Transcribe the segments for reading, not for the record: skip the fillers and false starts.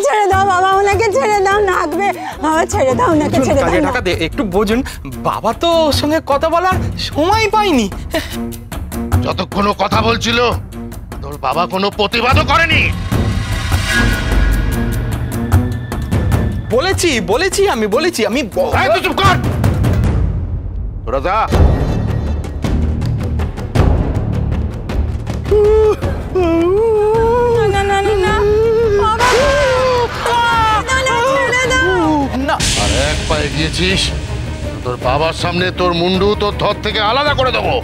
ছেড়ে দাও বাবা, ওনাকে ছেড়ে দাও, নাকবে বাবা, ছেড়ে দাও ওনাকে, ছেড়ে দাও। টাকা দে, একটু বোঝুন, বাবা তো ওর সঙ্গে কথা বলার সময় পাইনি। যতক্ষণ কথা বলছিল তোর বাবা কোনো প্রতিবাদও করেনি। বলেছি আমি চুপ কর, তোরা যা। না না না না বাবা, না ছেড়ে দাও না। আর এক পায়ে গিয়েছিস, তোর বাবার সামনে তোর মুন্ডু তোর ধর থেকে আলাদা করে দেবো।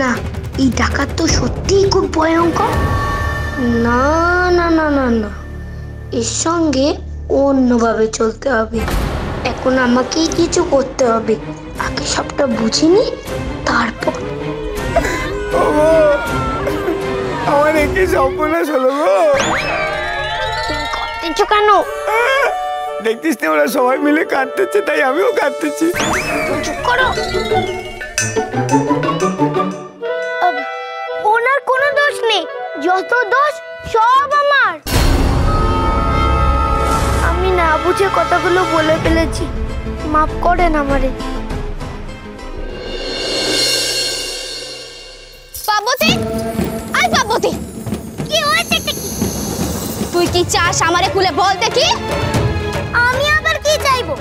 না, এই ডাকাত তো সত্যিই খুব ভয়ঙ্কর। না না না না না, এর সঙ্গে অন্যভাবে চলতে হবে। এখন আমাকেই কিছু করতে হবে, আগে সবটা বুঝিনি তারপর। আমার একই সর্বনাশ হলো গো। তুমি কাঁদতেছো কেন? দেখতিস না ওরা সবাই মিলে কাঁদতেছে, তাই আমিও কাঁদতেছি। চুপ করো। ওনার কোনো দোষ নেই, যত দোষ সব আমার। আমি না বুঝে কথাগুলো বলে ফেলেছি, মাফ করেন আমারে। পার্বতী, আই পার্বতী, কি হয়েছে? তুই কি চাস আমারে খুলে বল দেখি? আমি আবার কি চাইবো?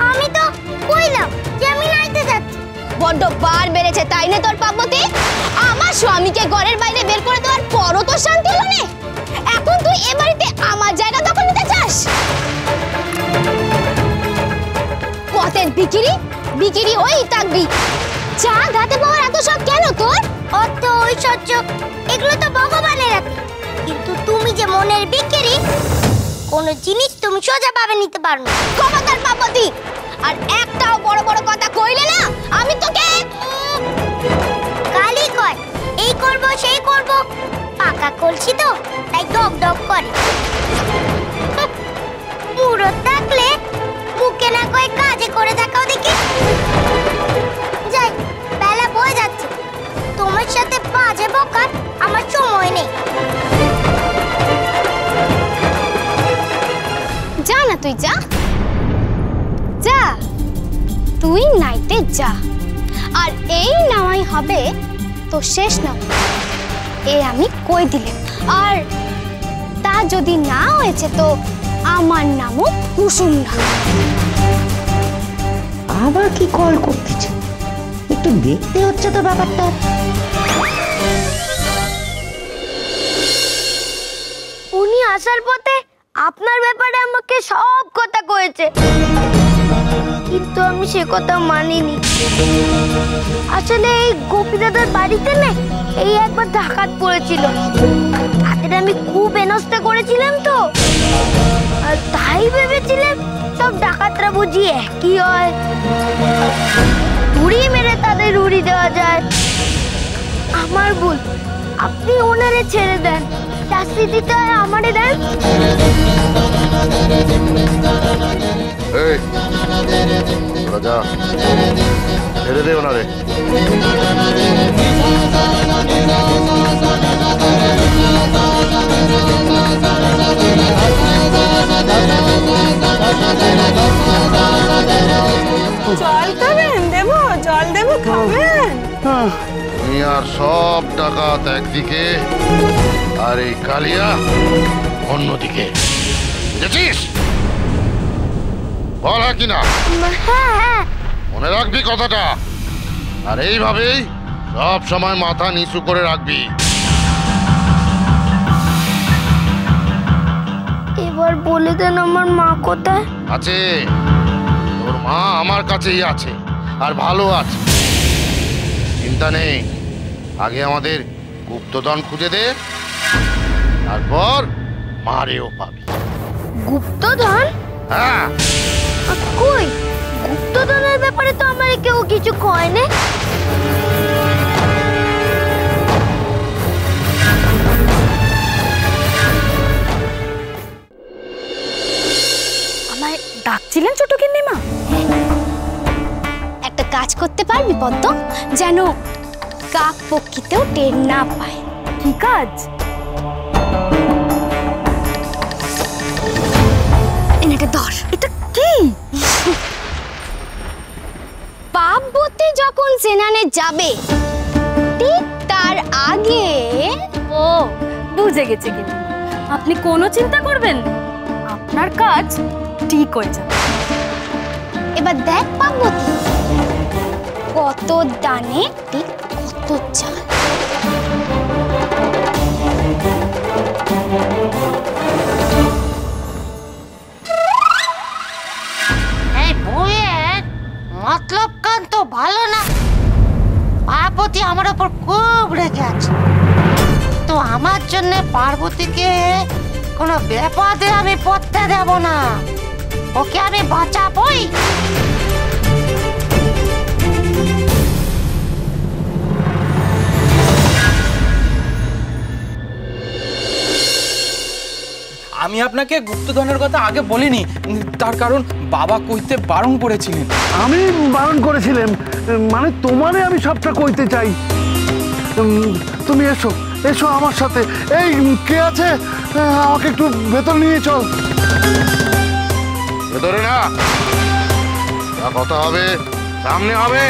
আমি তো কইলাম যে আমি নাইতে যাচ্ছি। বড্ড বার বেড়েছে তাই না তোর পার্বতী? আমার স্বামীকে ঘরের বাইরে বের করে দেওয়ার পরও তো শান্তি হলো না। এখন তুই এ বাড়িতে আমার জায়গা দখল নিতে চাস? পথের বিকিরি ওই থাকবি। চা গাতে পাওয়ার এত শখ কেন তোর? অত ঐশ্বর্য এগুলো তো ভগবানের হাতে, কিন্তু তুমি যে মনের বিক্রি, কোন জিনিস তুমি সোজা ভাবে নিতে পারো না। খবরদার পার্বতী, আর একটাও বড় বড় কথা কইলে না আমি তোকে কালি কয় এই করব সেই করব, পাকা কলছি তো তাই ডক ডক করে। পুরো থাকলে মুখে না কয় কাজে করে দেখাও দেখি। যাই, বেলা বয়ে যাচ্ছে, তোমার সাথে বাজে বকার আমার সময় নেই। যা না তুই যা, তুই নাইতে যা। আর এই নামাই হবে তো শেষ নামাই, এ আমি কই দিলাম। আর তা যদি না হয়েছে তো আমার নামও কুসুম না। আবার কি কল করতেছে, একটু দেখতে হচ্ছে তো ব্যাপারটা। উনি আসার পথে আপনার ব্যাপারে আমাকে সব কথা কয়েছে, কিন্তু আমি সে কথা মানিনি। আসলে এই গোপী দাদার বাড়িতে না এই একবার ডাকাত পড়েছিল, তাদের আমি খুব হেনস্থা করেছিলাম তো, আর তাই ভেবেছিলাম সব ডাকাতরা বুঝি একই হয়, উড়ি মেরে তাদের উড়ি দেওয়া যায়। আমার ভুল, আপনি ওনারে ছেড়ে দেন, শাস্তি দিতে হয় আমারে দেন। এই রাজা, ছেড়ে দে ওনারে। জল খাবেন? দেবো জল, দেবো, খাবেন? তুমি আর সব ডাকাত একদিকে আর এই কালিয়া অন্যদিকে, বুঝেছিস? বল হ্যাঁ কিনা? হ্যাঁ, মনে রাখবি কথাটা, আর এইভাবেই সব সময় মাথা নিচু করে রাখবি। এবার বলে দেন আমার মা কোথায় আছে? তোর মা আমার কাছেই আছে, আর ভালো আছে, চিন্তা নেই। আগে আমাদের গুপ্তধন খুঁজে দে, তারপর মারেও পাবি। গুপ্তধন? হ্যাঁ। কই, গুপ্তধনের ব্যাপারে তো আমার কেউ কিছু কয় না। বলছিলেন ছোট গিন্নিমা? একটা কাজ করতে পারবি পদ্ম, যেন কাক পক্ষীতেও টের না পায়। কি কাজ? এনেটা ধর। এটা কি? পার্বতী যখন স্নানে যাবে ঠিক তার আগে। ও বুঝে গেছে গিন্নিমা, আপনি কোনো চিন্তা করবেন না, আপনার কাজ ঠিক হয়ে যাবে। এবার দেখ পার্বতী, কত দানে ঠিক কত চাল। এই বউয়ের মতলব কান তো ভালো না। পার্বতী আমার ওপর খুব রেগে আছে, তো আমার জন্য পার্বতীকে কোনো বিপদে আমি পড়তে দেব না, ওকে আমি বাঁচাবই। আমি আপনাকে গুপ্তধনের কথা আগে বলিনি, তার কারণ বাবা কইতে বারণ করেছিলেন। আমি বারণ করেছিলাম, মানে তোমারে আমি সবটা কইতে চাই। তুমি এসো এসো আমার সাথে। এই কে আছে, আমাকে একটু ভেতর নিয়ে চল। ভেতরে না, যা কথা হবে সামনে হবে।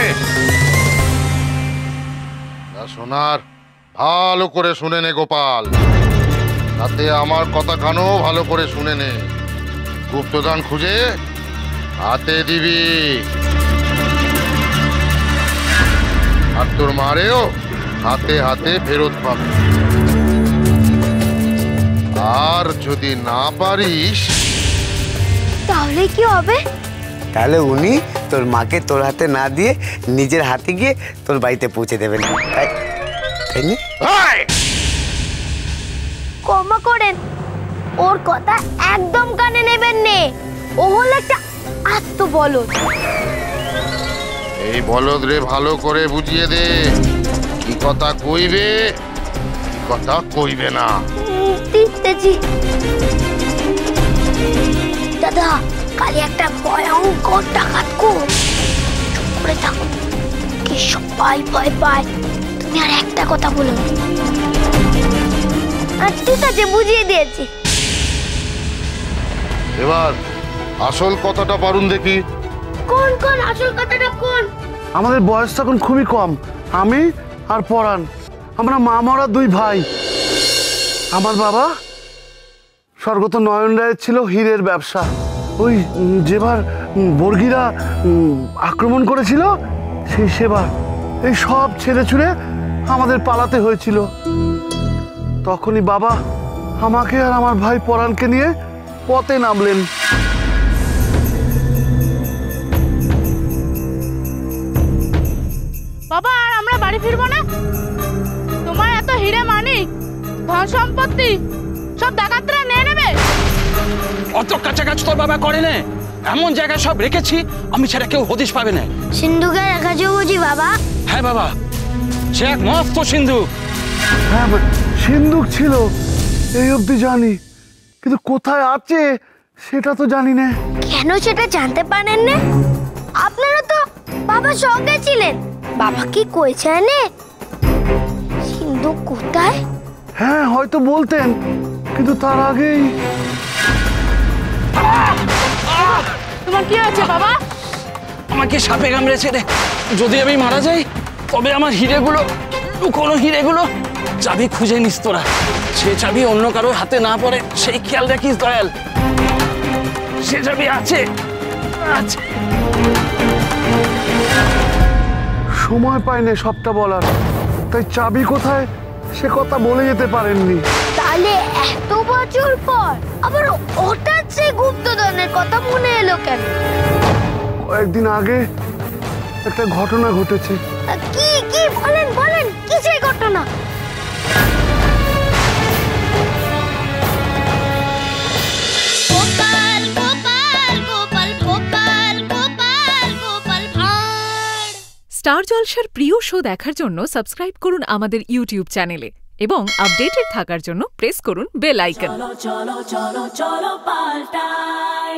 শোনার ভালো করে শুনে নে গোপাল, তাতে আমার কথা কানও ভালো করে শুনে নে। গুপ্তধন খুঁজে হাতে দিবি, আর তোর মারেও হাতে হাতে ফেরত পাবে। আর যদি না পারিস তাহলে কি হবে? তাহলে উনি তোর মাকে তোর হাতে না দিয়ে নিজের হাতে গিয়ে তোর বাড়িতে পৌঁছে দেবেন, তাই না? ক্ষমা করেন, ওর কথা একদম কানে নেবেন নে। ও হলো একটা আত্মবলদ। এই বলদ রে ভালো করে বুঝিয়ে দে, কি কথা কইবে কি কথা কইবে না। দিতেছি দাদা, কালি একটা ভয়ঙ্কর ডাকাত চুপ করে থাকো, কি সবাই ভয় পায়। তুমি আর একটা কথা বলো। ঠিক আছে, বুঝিয়ে দিয়েছি। এবার আসল কথাটা পারুন দেখি। কোন কোন আসল কথাটা কোন? আমাদের বয়স তখন খুবই কম, আমি আর পরাণ, আমরা মা মরা দুই ভাই। আমার বাবা স্বর্গত নয়ন রায়ের ছিল হীরের ব্যবসা। ওই যেবার বর্গীরা আক্রমণ করেছিল সেই সেবার এই সব ছেড়ে ছুড়ে আমাদের পালাতে হয়েছিল। তখনই বাবা আমাকে আর আমার ভাই পরাণকে নিয়ে পথে নামলেন। বাবা, আর আমরা বাড়ি ফিরবো না? তোমার এত হিরে মানিক ধন সম্পত্তি সব ডাকাতরা নিয়ে নেবে। অত কাছাকাছি তোর বাবা করে না, এমন জায়গায় সব রেখেছি আমি ছাড়া কেউ হদিশ পাবে না। সিন্ধুকে রেখেছো বুঝি বাবা? হ্যাঁ বাবা, সে এক মস্ত সিন্ধুক। হ্যাঁ সিন্ধুক ছিল এই অবধি জানি, কিন্তু কোথায় আছে সেটা তো জানি না। কেন সেটা জানতে পারেন না? আপনারা তো বাবার সঙ্গে ছিলেন, বাবা কি কইছে না সিন্ধুক কোথায়? হ্যাঁ হয়তো বলতেন, কিন্তু তার আগেই। তোমার কি হয়েছে বাবা? আমাকে সাপে কামড়েছে রে, যদি আমি মারা যাই তবে আমার হিরেগুলো, লুকোনো হিরেগুলো চাবি খুঁজে নিস তোরা। সে চাবি অন্য কারোর হাতে না পড়ে সেই খেয়াল রাখিস দয়াল। সে চাবি আছে আছে। সময় পাইনি সবটা বলার, তাই চাবি কোথায় সে কথা বলে যেতে পারেননি। তাহলে এত বছর পর আবার হঠাৎ সেই গুপ্তধনের কথা মনে এলো কেন? কয়েকদিন আগে একটা ঘটনা ঘটেছে। কি কি বলেন বলেন, কি সেই ঘটনা? স্টার জলসার প্রিয় শো দেখার জন্য সাবস্ক্রাইব করুন আমাদের ইউটিউব চ্যানেলে এবং আপডেটেড থাকার জন্য প্রেস করুন বেল আইকন। চলো চলো চলো চলো পাল্টাই।